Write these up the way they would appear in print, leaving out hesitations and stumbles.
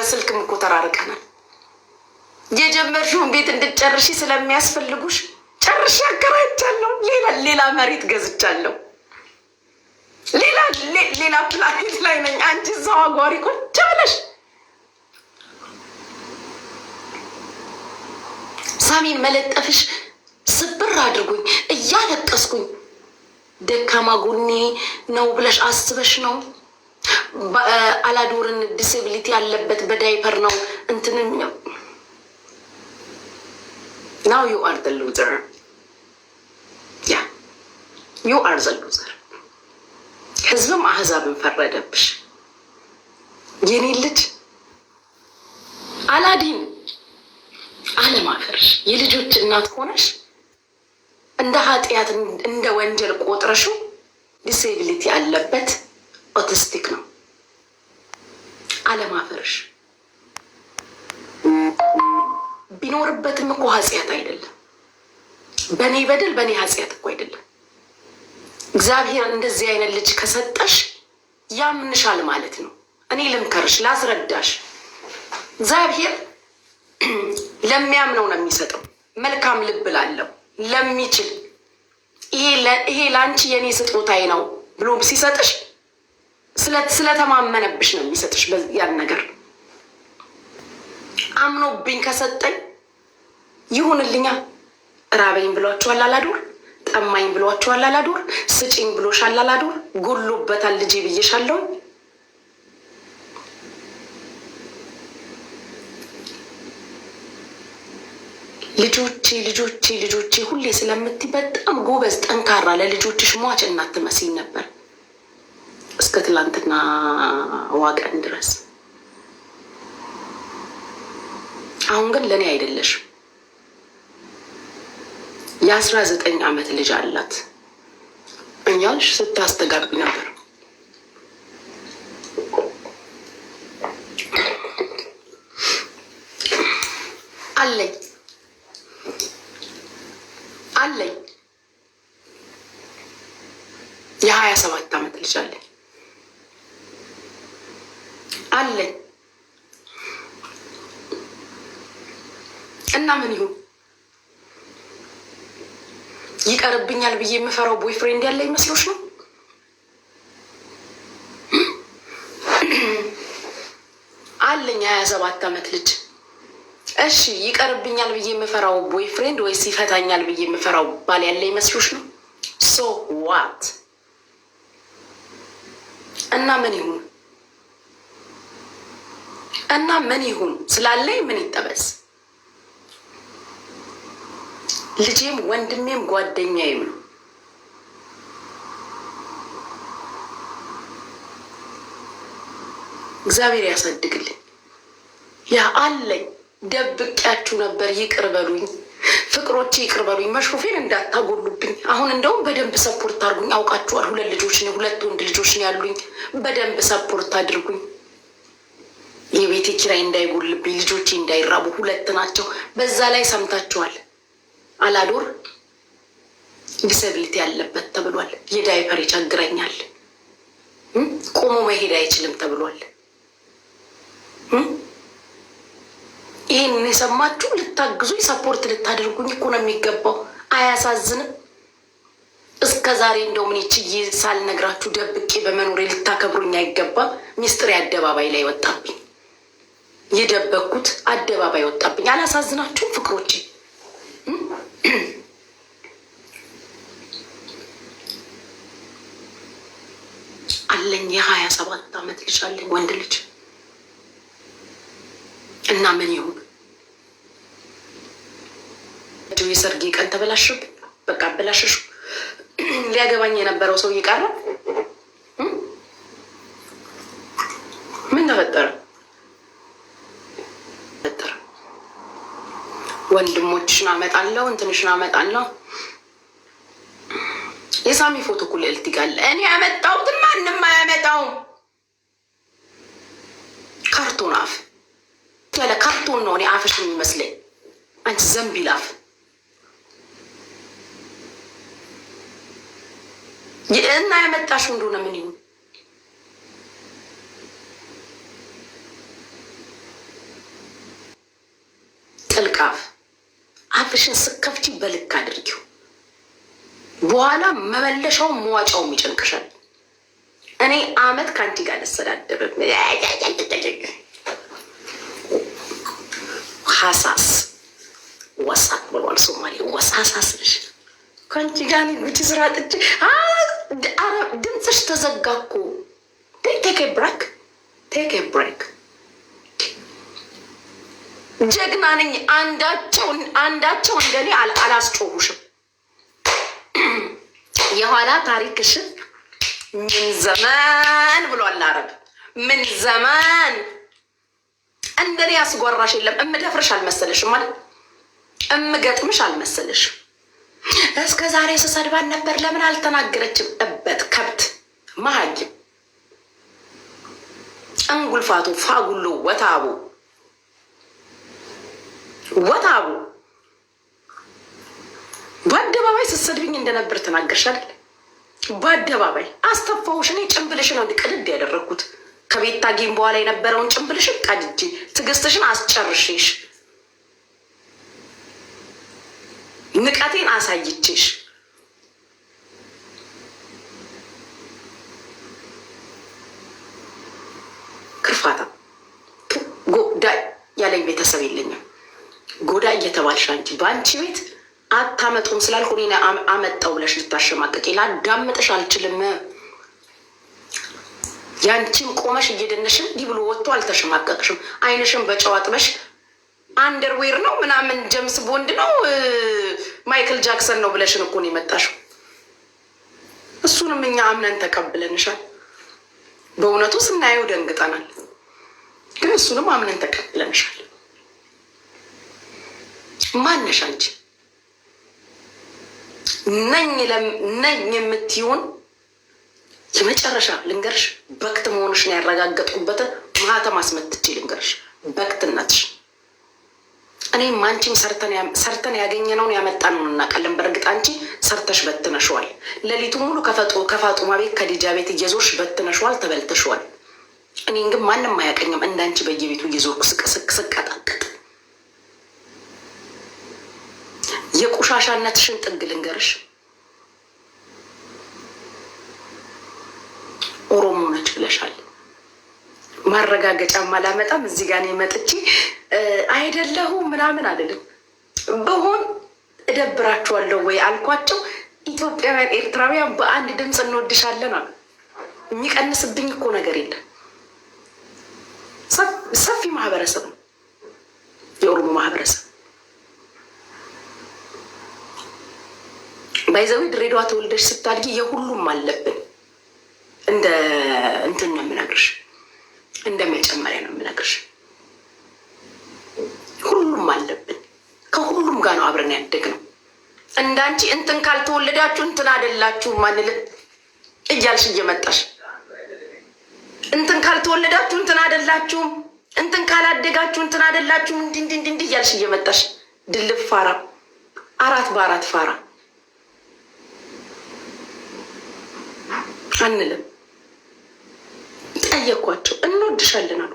በስልክም እኮ ተራርቀናል። የጀመርሽውን ቤት እንድትጨርሺ ስለሚያስፈልጉሽ ጨርሼ አከራይቻለሁ። ሌላ መሬት ገዝቻለሁ። ሌላ ፕላኔት ላይ ነኝ። አንቺ እዛው አጓሪ ቁጭ ብለሽ ሳሚን መለጠፍሽ ስብር አድርጉኝ። እያለቀስኩኝ ደካማ ጎኔ ነው ብለሽ አስበሽ ነው። አላዶርን ዲስብሊቲ ያለበት በዳይፐር ነው እንትንም ናው ዩ አር ዘ ሉዘር። ያ ዩ አር ዘ ሉዘር። ህዝብም አህዛብን ፈረደብሽ። የኔ ልጅ አላዲን አለማፈርሽ የልጆች እናት ሆነሽ እንደ ኃጢአት እንደ ወንጀል ቆጥረሽው ዲስኤቢሊቲ ያለበት ኦቲስቲክ ነው። አለማፈርሽ ቢኖርበትም እኮ ኃጢአት አይደለም። በእኔ በደል በእኔ ኃጢአት እኮ አይደለም። እግዚአብሔር እንደዚህ አይነት ልጅ ከሰጠሽ ያምንሻል ማለት ነው። እኔ ልምከርሽ፣ ላስረዳሽ። እግዚአብሔር ለሚያምነው ነው የሚሰጠው። መልካም ልብ ላለው ለሚችል ይሄ ለአንቺ የኔ ስጦታዬ ነው ብሎ ሲሰጥሽ ስለተማመነብሽ ነው የሚሰጥሽ። ያን ነገር አምኖብኝ ከሰጠኝ ይሁንልኛ። ራበኝ ብሏችኋል አላዶር፣ ጠማኝ ብሏችኋል አላዶር፣ ስጪኝ ብሎሻል አላዶር፣ ጎሎበታል ልጄ ብዬሻለሁ። ልጆቼ ሁሌ ስለምትይ በጣም ጎበዝ ጠንካራ፣ ለልጆችሽ ሟች እናት ትመስይ ነበር እስከ ትላንትና ዋቀን ድረስ። አሁን ግን ለእኔ አይደለሽ። የ19 ዓመት ልጅ አላት እኛልሽ ስታስተጋቢ ነበር። አለኝ የ27 ዓመት ልጅ አለኝ እና ምን ይሁን ይቀርብኛል ብዬ የምፈራው ቦይፍሬንድ ያለ ይመስሎሽ ነው? አለኝ 27 ዓመት ልጅ። እሺ ይቀርብኛል ብዬ የምፈራው ቦይፍሬንድ ወይስ ይፈታኛል ብዬ የምፈራው ባል ያለ ይመስሎሽ ነው? ሶ ዋት እና ምን ይሁን ስላለኝ ምን ይጠበስ? ልጄም ወንድሜም ጓደኛዬም ነው። እግዚአብሔር ያሳድግልኝ። ያ አለኝ ደብቄያችሁ ነበር። ይቅር በሉኝ ፍቅሮቼ፣ ይቅር በሉኝ። መሽሩፌን እንዳታጎሉብኝ። አሁን እንደውም በደንብ ሰፖርት አድርጉኝ። አውቃችኋል፣ 2 ልጆች ነው፣ 2 ወንድ ልጆች ነው ያሉኝ። በደንብ ሰፖርት አድርጉኝ። የቤቴ ኪራይ እንዳይጎልብኝ፣ ልጆቼ እንዳይራቡ፣ 2 ናቸው። በዛ ላይ ሰምታችኋል፣ አላዶር ዲስብሊቲ ያለበት ተብሏል። የዳይፐር ይቸግረኛል፣ ቆሞ መሄድ አይችልም ተብሏል። ይህን የሰማችሁ ልታግዙኝ ሰፖርት ልታደርጉኝ እኮ ነው የሚገባው። አያሳዝንም? እስከ ዛሬ እንደውም እኔ ችዬ ሳልነግራችሁ ደብቄ በመኖሬ ልታከብሩኝ አይገባም? ሚስጥሬ አደባባይ ላይ ወጣብኝ። የደበቅኩት አደባባይ ወጣብኝ። አላሳዝናችሁም ፍቅሮቼ? አለኝ የ27 ዓመት ልጅ አለኝ፣ ወንድ ልጅ እና ምን ይሁን የሰርጌ ቀን ተበላሽብኝ። በቃ አበላሽሹ። ሊያገባኝ የነበረው ሰው እየቀረ ምን ተፈጠረ? ወንድሞችሽን አመጣለሁ፣ እንትንሽን አመጣለሁ። የሳሚ ፎቶ እኮ ልዕልት ይጋለ እኔ ያመጣሁትን ማንም አያመጣውም። ካርቶን አፍ ያለ ካርቶን ነው እኔ አፍሽ የሚመስለኝ። አንቺ ዘንቢል አፍ እና ያመጣሽው እንደሆነ ምን ይሁን? 27 ዓመት ልጅ አለኝ፣ ወንድ ልጅ እና ምን ይሁን? 27 ዓመት ልጅ አለኝ፣ ወንድ ልጅ። እሺ ይቀርብኛል ብዬ የምፈራው ቦይፍሬንድ ወይስ ይፈታኛል ብዬ የምፈራው ባል ያለ ይመስሎሽ ነው? ሶ ዋት እና ምን ይሁን ጥልቃፍ አፍሽን ስከፍቺ በልክ አድርጊው። በኋላ መመለሻው መዋጫውም ይጨንቅሻል። እኔ አመት ከአንቺ ጋር አልሰዳደብም። ሀሳስ ወሳት ብሏል ሶማሌ። ወሳሳስ ነሽ ከአንቺ ጋር ጉቺ ስራ ጥጭ ድምፅሽ ተዘጋ እኮ። ቴክ ብሬክ ቴክ ብሬክ። ጀግና ነኝ። አንዳቸው እንደኔ አላስጮሁሽም። የኋላ ታሪክሽን ምን ዘመን ብሏል አረብ። ምን ዘመን እንደኔ ያስጓራሽ የለም። እምደፍርሽ አልመሰለሽም ማለት እምገጥምሽ አልመሰለሽም። እስከ ዛሬ ስሰድባን ነበር ለምን አልተናገረችም? እበት ከብት መሀይም እንጉልፋቱ ፋጉሎ ወታቡ በአደባባይ ስትሰድብኝ እንደነበር ተናገርሻል። በአደባባይ አስተፋውሽ። እኔ ጭንብልሽን አንድ ቅድድ ያደረግኩት ከቤታ ጌም በኋላ የነበረውን ጭንብልሽን ቀድጄ ትዕግስትሽን አስጨርሼሽ ንቀቴን አሳይቼሽ ክርፋታ ጎዳ ያለኝ ቤተሰብ የለኝም። ጎዳ እየተባልሽ አንቺ በአንቺ ቤት አታመጡም ስላልኩ እኔ አመጣው ብለሽ ልታሸማቀቂ ላዳምጥሽ አልችልም። ያንቺን ቆመሽ እየደነሽን እንዲህ ብሎ ወጥቶ አልተሸማቀቅሽም። አይንሽን በጨው አጥበሽ አንደርዌር ነው ምናምን ጀምስ ቦንድ ነው ማይክል ጃክሰን ነው ብለሽን እኮ ነው የመጣሽው። እሱንም እኛ አምነን ተቀብለንሻል። በእውነቱ ስናየው ደንግጠናል፣ ግን እሱንም አምነን ተቀብለንሻል። ማነሽ አንቺ? ነኝ የምትይውን የመጨረሻ ልንገርሽ፣ በክት መሆንሽን ያረጋገጥኩበትን ማህተም አስመትቼ ልንገርሽ በክትነትሽ። እኔም አንቺም ሰርተን ያገኘነውን ያመጣነውን እናውቃለን። በእርግጥ አንቺ ሰርተሽ በትነሸዋል። ሌሊቱ ሙሉ ከፋጡማ ቤት ከዲጃ ቤት እየዞርሽ በትነሸዋል፣ ተበልተሸዋል። እኔን ግን ማንም አያውቀኝም እንዳንቺ በየቤቱ እየዞርኩ ስቀጣቀጥ። የቆሻሻነትሽን ጥግ ልንገርሽ፣ ኦሮሞ ነች ብለሻል። ማረጋገጫም አላመጣም። እዚህ ጋር እኔ መጥቼ አይደለሁ ምናምን አይደለም። በሆን እደብራችኋለሁ ወይ አልኳቸው። ኢትዮጵያውያን ኤርትራውያን በአንድ ድምፅ እንወድሻለን አሉ። የሚቀንስብኝ እኮ ነገር የለም። ሰፊ ማህበረሰብ ነው የኦሮሞ ማህበረሰብ። ባይዘዊ ድሬዳዋ ተወልደሽ ስታድጊ የሁሉም አለብን። እንደ እንትን ነው የምነግርሽ፣ እንደ መጨመሪያ ነው የምነግርሽ። ሁሉም አለብን። ከሁሉም ጋር ነው አብረን ያደግነው። እንዳንቺ እንትን ካልተወለዳችሁ እንትን አይደላችሁ ማንል እያልሽ እየመጣሽ እንትን ካልተወለዳችሁ እንትን አይደላችሁም፣ እንትን ካላደጋችሁ እንትን አይደላችሁም እንዲህ እያልሽ እየመጣሽ ድልብ ፋራ፣ አራት በአራት ፋራ አንልም። ጠየኳቸው። እንወድሻለን አሉ።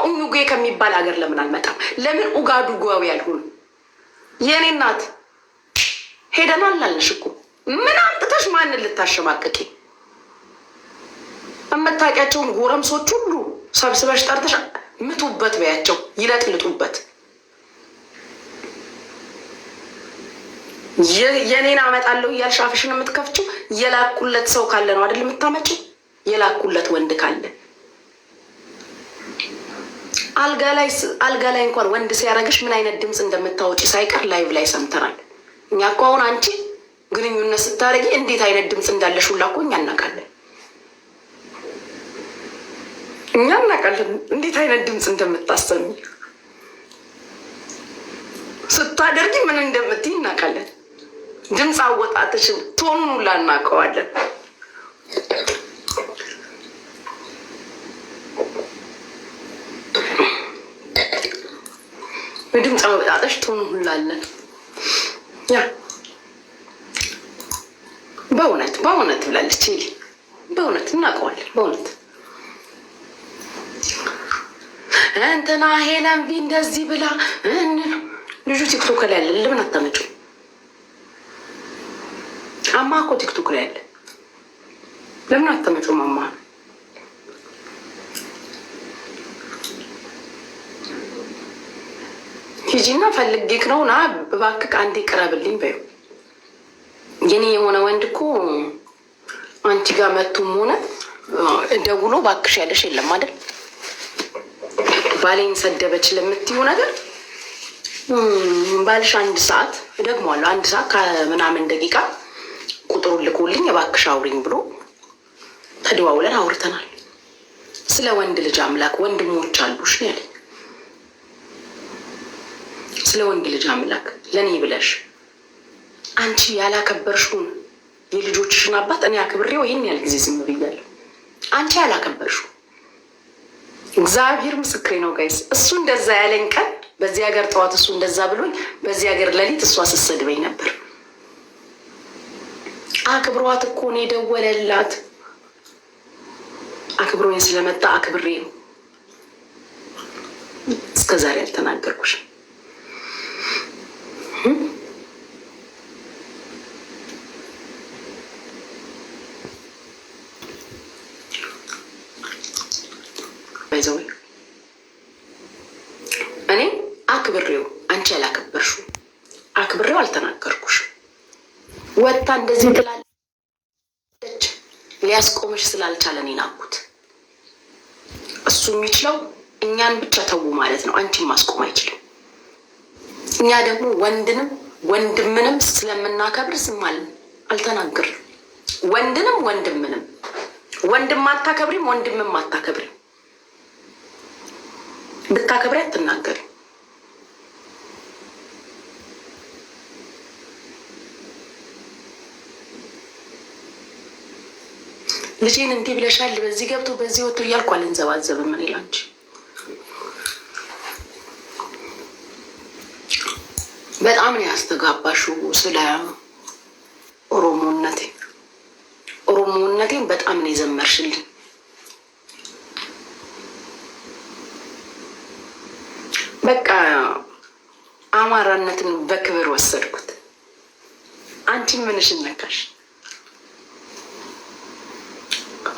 ኡኙጌ ከሚባል ሀገር ለምን አልመጣም? ለምን ኡጋዱጓዊ ያልሆኑ? የኔ እናት ሄደናል አልንሽ እኮ። ምን አምጥተሽ ማንን ልታሸማቀቂ? የምታውቂያቸውን ጎረምሶች ሁሉ ሰብስበሽ ጠርተሽ ምቱበት በያቸው፣ ይለጥልጡበት። የኔን አመጣለሁ እያልሽ አፍሽን የምትከፍችው የላኩለት ሰው ካለ ነው አይደል የምታመጪው? የላኩለት ወንድ ካለ አልጋ ላይ እንኳን ወንድ ሲያደርግሽ ምን አይነት ድምፅ እንደምታወጪ ሳይቀር ላይቭ ላይ ሰምተናል። እኛ እኮ አሁን አንቺ ግንኙነት ስታደርጊ እንዴት አይነት ድምፅ እንዳለሽ ሁላ እኮ እኛ እናውቃለን። እንዴት አይነት ድምፅ እንደምታሰሚ ስታደርጊ ምን እንደምትይ እናውቃለን። ድምፅ አወጣትሽን ቶኑን ሁላ እናውቀዋለን። በድምፅ አወጣትሽ ቶኑን ሁላ አለን። ያ በእውነት ብላለች። በእውነት እናውቀዋለን። በእውነት እንትና ሄለን ቢ እንደዚህ ብላ ልጁ ቲክቶክ ላይ ያለ ለምን አታመጪው? አማ እኮ ቲክቶክ ላይ ያለ ለምን አታመጪው? ማማ ሂጂና ፈልጌክ ነው ና እባክህ አንዴ ቅረብልኝ በይው። የኔ የሆነ ወንድ እኮ አንቺ ጋር መቱም ሆነ ደውሎ እባክሽ ያለሽ የለም አይደል? ባሌን ሰደበች ለምትዩ ነገር ባልሽ 1 ሰዓት ደግሞአለሁ 1 ሰዓት ከምናምን ደቂቃ ቁጥሩን ልኮልኝ እባክሽ አውሪኝ ብሎ ተደዋውለን አውርተናል። ስለ ወንድ ልጅ አምላክ ወንድሞች አሉሽ ነው ያለኝ። ስለ ወንድ ልጅ አምላክ ለኔ ብለሽ አንቺ ያላከበርሽውን የልጆችሽን አባት እኔ አክብሬው ይሄን ያህል ጊዜ ዝም ብያለሁ። አንቺ ያላከበርሽው እግዚአብሔር ምስክሬ ነው ጋይስ። እሱ እንደዛ ያለኝ ቀን በዚህ ሀገር ጠዋት እሱ እንደዛ ብሎኝ በዚህ ሀገር ሌሊት እሷ ስትሰድበኝ ነበር። አክብሯት እኮ ነው የደወለላት። አክብሮኝ ስለመጣ አክብሬ ነው እስከዛሬ ያልተናገርኩሽ። ባይዘው እኔ አክብሬው አንቺ ያላከበርሽው አክብሬው አልተናገርኩሽ። ወጣ እንደዚህ ትላለች ሊያስቆምሽ ስላልቻለ እኔ ናኩት። እሱ የሚችለው እኛን ብቻ ተው ማለት ነው። አንቺን ማስቆም አይችልም። እኛ ደግሞ ወንድንም ወንድምንም ስለምናከብር ዝም አልተናገርም። ወንድንም ወንድምንም ወንድም አታከብሪም፣ ወንድምም አታከብሪም። ብታከብሪ አትናገሪ። ልጄን እንዲህ ብለሻል፣ በዚህ ገብቶ በዚህ ወጥቶ እያልኩ አልንዘባዘብም። ምን ይላንቺ በጣም ነው ያስተጋባሽው ስለ ኦሮሞነቴን በጣም ነው የዘመርሽልኝ። በቃ አማራነትን በክብር ወሰድኩት። አንቺ ምንሽን ነካሽ?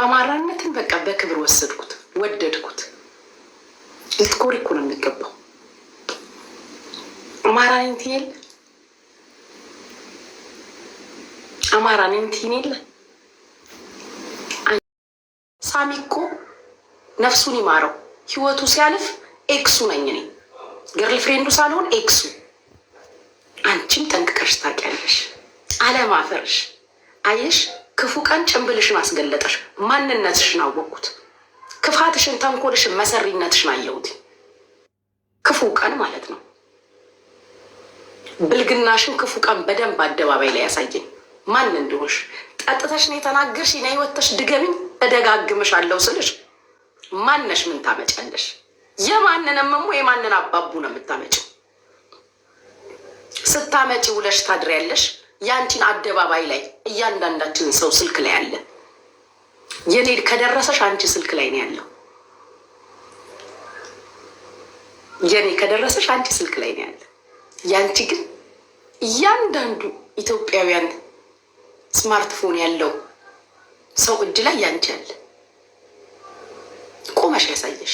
አማራነትን በቃ በክብር ወሰድኩት፣ ወደድኩት። ልትኮሪ እኮ ነው የሚገባው። አማራን ትይል አማራን ትይል የለ ሳሚ እኮ ነፍሱን ይማረው። ህይወቱ ሲያልፍ ኤክሱ ነኝ እኔ፣ ገርል ፍሬንዱ ሳልሆን ኤክሱ። አንቺም ጠንቅቀሽ ታውቂያለሽ። አለማፈርሽ አየሽ። ክፉ ቀን ጭንብልሽን አስገለጠሽ። ማንነትሽን አወቅኩት። ክፋትሽን፣ ተንኮልሽን፣ መሰሪነትሽን አየሁት። ክፉ ቀን ማለት ነው። ብልግናሽን ክፉ ቀን በደንብ አደባባይ ላይ ያሳየኝ ማን እንደሆንሽ። ጠጥተሽ ነው የተናገርሽ። ነይ ወጥተሽ ድገሚኝ፣ እደጋግምሻለሁ ስልሽ ማነሽ? ምን ታመጫለሽ? የማንንም እሞ የማንን አባቡ ነው የምታመጪው? ስታመጪ ውለሽ ታድሪያለሽ። ያንቺን አደባባይ ላይ እያንዳንዳችን ሰው ስልክ ላይ አለ። የኔ ከደረሰሽ አንቺ ስልክ ላይ ነው ያለው። የኔ ከደረሰሽ አንቺ ስልክ ላይ ነው ያለው። ያንቺ ግን እያንዳንዱ ኢትዮጵያውያን ስማርትፎን ያለው ሰው እጅ ላይ ያንቺ አለ። ቆመሽ ያሳየሽ።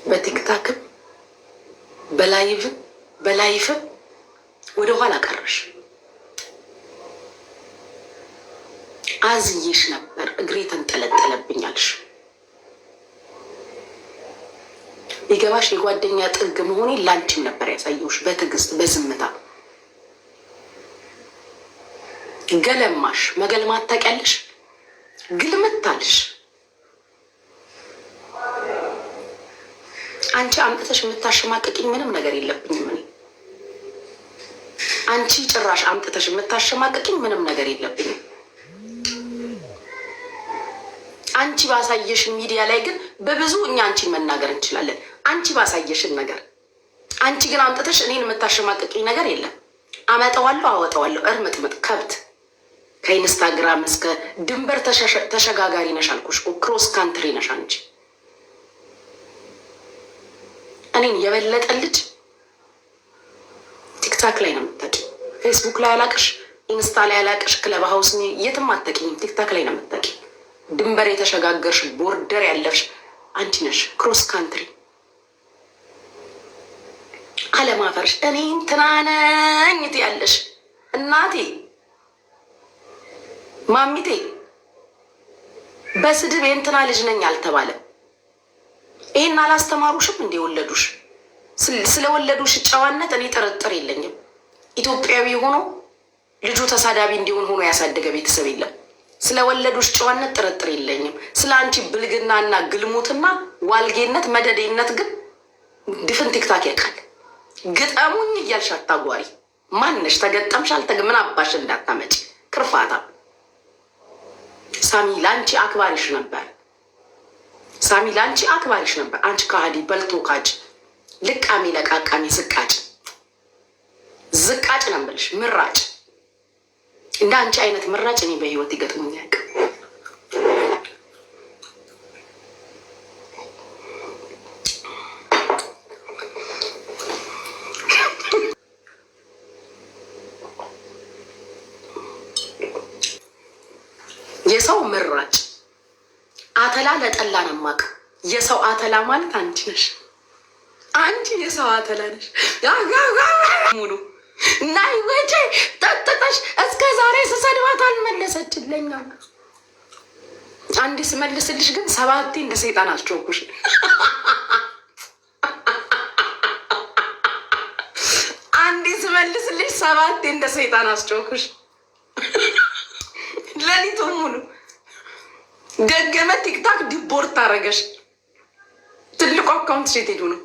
በቲክታክም በላይፍም ወደኋላ ቀረሽ። አዝዬሽ ነበር፣ እግሬ ተንጠለጠለብኛልሽ። ቢገባሽ የጓደኛ ጥግ መሆኔ ላንቺም ነበር ያሳየውሽ። በትዕግስት በዝምታ ገለማሽ። መገልማት ታውቂያለሽ። ግልምታልሽ። አንቺ አምጥተሽ የምታሸማቀቂኝ ምንም ነገር የለብኝም እኔ። አንቺ ጭራሽ አምጥተሽ የምታሸማቀቂኝ ምንም ነገር የለብኝም። አንቺ ባሳየሽን ሚዲያ ላይ ግን በብዙ እኛ አንቺን መናገር እንችላለን። አንቺ ባሳየሽን ነገር። አንቺ ግን አምጥተሽ እኔን የምታሸማቀቂኝ ነገር የለም። አመጣዋለሁ፣ አወጣዋለሁ። እርምጥምጥ ከብት ከኢንስታግራም እስከ ድንበር ተሸጋጋሪ ነሽ አልኩሽ። ክሮስ ካንትሪ ነሽ አንቺ። እኔን የበለጠ ልጅ ቲክታክ ላይ ነው የምታውቂው። ፌስቡክ ላይ አላቅሽ፣ ኢንስታ ላይ አላቅሽ፣ ክለብ ሀውስ የትም አታውቂኝም። ቲክታክ ላይ ነው የምታውቂው። ድንበር የተሸጋገርሽ ቦርደር ያለፍሽ አንቺ ነሽ። ክሮስ ካንትሪ አለማፈርሽ እኔ እንትና ነኝ ትያለሽ። እናቴ ማሚቴ በስድብ የእንትና ልጅ ነኝ አልተባለም። ይሄን አላስተማሩሽም እንደ ወለዱሽ? ስለወለዱሽ ጨዋነት እኔ ጥርጥር የለኝም። ኢትዮጵያዊ ሆኖ ልጁ ተሳዳቢ እንዲሆን ሆኖ ያሳደገ ቤተሰብ የለም። ስለወለዱሽ ጨዋነት ጥርጥር የለኝም። ስለ አንቺ ብልግናና ግልሙትና ዋልጌነት መደዴነት ግን ድፍን ቲክታክ ያውቃል። ግጠሙኝ እያልሽ አታጓሪ። ማነሽ? ተገጠምሽ ምን አባሽ እንዳታመጪ ክርፋታ። ሳሚ ላንቺ አክባሪሽ ነበር። ሳሚ ላንቺ አክባሪሽ ነበር። አንቺ ከሃዲ በልቶ ካጭ ልቃሚ ለቃቃሚ ዝቃጭ ነው የምልሽ። ምራጭ እንደ አንቺ አይነት ምራጭ እኔ በህይወት ይገጥሙኝ ያውቅ። የሰው ምራጭ አተላ ለጠላ ነው የማውቅ። የሰው አተላ ማለት አንቺ ነሽ። አንቺ የሰው አተላ ነሽ። ሙሉ ናይ ወጪ ጠጥተሽ እስከ ዛሬ ስሰድባት አልመለሰችልኝም። አንዴ ስመልስልሽ ግን 7 እንደ ሰይጣን አስጮኩሽ። አንዴ ስመልስልሽ 7 እንደ ሰይጣን አስጮኩሽ። ሌሊቱን ሙሉ ገገመ። ቲክታክ ዲቦርት አረገሽ። ትልቁ አካውንት ሴት ሄዱ ነው።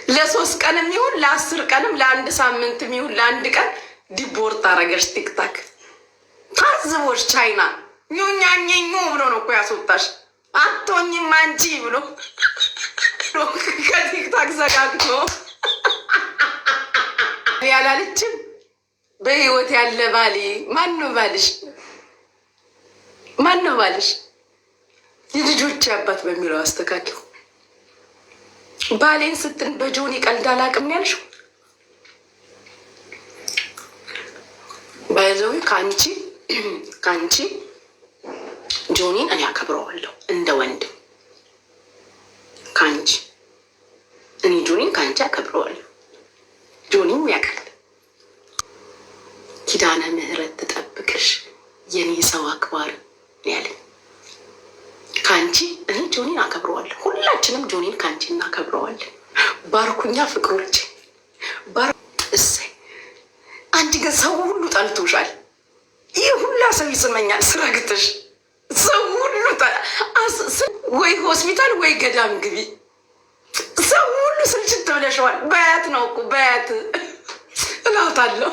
ለ3 ቀንም ይሁን ለ10 ቀንም ለ1 ሳምንትም ይሁን ለ1 ቀን ዲቦርት አረገሽ። ቲክታክ ታዝቦሽ ቻይና ኙኛኘኙ ብሎ ነው እኮ ያስወጣሽ። አቶኝም አንቺ ብሎ ከቲክታክ ዘጋግቶ ያላለችም። በህይወት ያለ ባሌ ማነው ባልሽ? ማነው ባልሽ? የልጆች አባት በሚለው አስተካክል። ባሌን ስትን በጆኒ ቀልድ አላቅም ያልሽው ባይዘዊ ከአንቺ ጆኒን እኔ አከብረዋለሁ እንደ ወንድ። ከአንቺ እኔ ጆኒን ከአንቺ አከብረዋለሁ። ጆኒም ያውቃል። ኪዳነ ምህረት ትጠብቅሽ የኔ ሰው አክባር ያለኝ። ከአንቺ እኔ ጆኒን አከብረዋለሁ። ሁላችንም ጆኒን ከአንቺ እናከብረዋለን። ባርኩኛ ፍቅሮች እሰይ። አንቺ ግን ሰው ሁሉ ጠልቶሻል። ይህ ሁላ ሰው ይስመኛል ስረግጥሽ። ሰው ሁሉ ወይ ሆስፒታል ወይ ገዳም ግቢ። ሰው ሁሉ ስልችት ብለሸዋል። በያት ነው እኮ በያት እላታለሁ።